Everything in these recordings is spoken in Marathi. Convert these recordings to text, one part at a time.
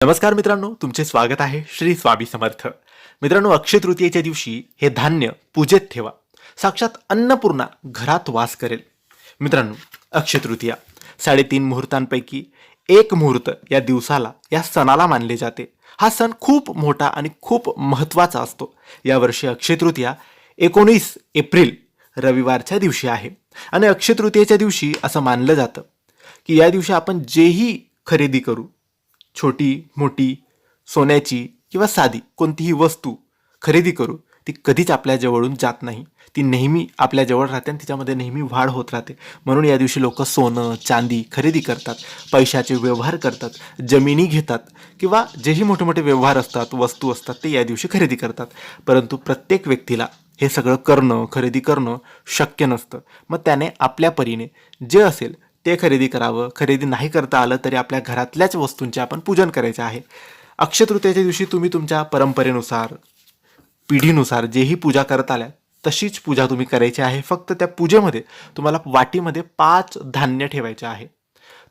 नमस्कार मित्रांनो, तुमचे स्वागत आहे श्री स्वामी समर्थ. मित्रांनो, अक्षय तृतीयेच्या दिवशी हे धान्य पूजेत ठेवा. साक्षात अन्नपूर्णा घरात वास करेल. मित्रांनो, अक्षय तृतीया 3.5 मुहूर्तांपैकी एक मुहूर्त या दिवसाला, या सणाला मानले जाते. हा सण खूप मोठा आणि खूप महत्त्वाचा असतो. यावर्षी अक्षय तृतीया 19 एप्रिल रविवारच्या दिवशी आहे. आणि अक्षय तृतीयेच्या दिवशी असं मानलं जातं की या दिवशी आपण जेही खरेदी करू, छोटी मोठी, सोन्याची किंवा साधी कोणतीही वस्तू खरेदी करू, ती कधीच आपल्या जवळून जात नाही. ती नेहमी आपल्या जवळ राहते आणि तिच्यामध्ये नेहमी वाढ होत राहते. म्हणून या दिवशी लोक सोनं चांदी खरेदी करतात, पैशाचे व्यवहार करतात, जमिनी घेतात किंवा जेही मोठे मोठे व्यवहार असतात, वस्तू असतात, ते या दिवशी खरेदी करतात. परंतु प्रत्येक व्यक्तीला हे सगळं करणं, खरेदी करणं शक्य नसतं. मग त्याने आपल्या परीने जे असेल ते खरेदी करावं. खरेदी नाही करता आलं तरी आपल्या घरातल्याच वस्तूंचे आपण पूजन करायचे आहे. अक्षय तृतीयेच्या दिवशी तुम्ही तुमच्या परंपरेनुसार, पिढीनुसार जेही पूजा करत आल्या तशीच पूजा तुम्ही करायची आहे. फक्त त्या पूजेमध्ये तुम्हाला वाटीमध्ये 5 धान्य ठेवायचे आहे.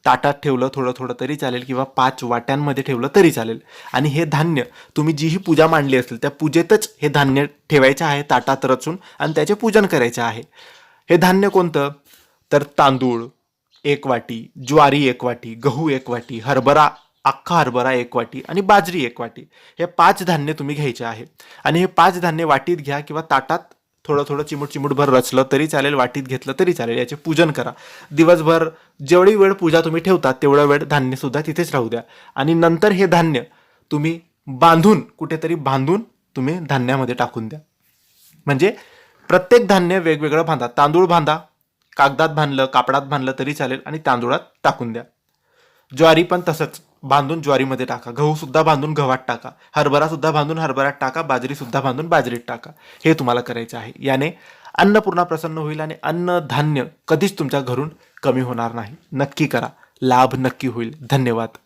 ताटात ठेवलं थोडं थोडं तरी चालेल किंवा 5 वाट्यांमध्ये ठेवलं तरी चालेल. आणि हे धान्य तुम्ही जीही पूजा मांडली असेल त्या पूजेतच हे धान्य ठेवायचे आहे, ताटात रचून, आणि त्याचे पूजन करायचे आहे. हे धान्य कोणतं? तर तांदूळ 1 वाटी, ज्वारी 1 वाटी, गहू 1 वाटी, हरभरा, अख्खा हरभरा 1 वाटी आणि बाजरी 1 वाटी. हे 5 धान्य तुम्ही घ्यायचे आहे. आणि हे 5 धान्य वाटीत घ्या किंवा ताटात थोडं थोडं चिमूटभर रचलं तरी चालेल, वाटीत घेतलं तरी चालेल. याचे पूजन करा. दिवसभर जेवढी वेळ पूजा तुम्ही ठेवता तेवढा वेळ धान्यसुद्धा तिथेच राहू द्या. आणि नंतर हे धान्य तुम्ही कुठेतरी बांधून तुम्ही धान्यामध्ये टाकून द्या. म्हणजे प्रत्येक धान्य वेगवेगळं बांधा. तांदूळ बांधा, कागदात बांधलं, कापडात बांधलं तरी चालेल आणि तांदूळात टाकून द्या. ज्वारी पण तसंच बांधून ज्वारीमध्ये टाका. गहू सुद्धा बांधून गव्हात टाका. हरभरा सुद्धा बांधून हरभऱ्यात टाका. बाजरी सुद्धा बांधून बाजरीत टाका. हे तुम्हाला करायचं आहे. याने अन्नपूर्णा प्रसन्न होईल आणि अन्न धान्य कधीच तुमच्या घरून कमी होणार नाही. नक्की करा, लाभ नक्की होईल. धन्यवाद.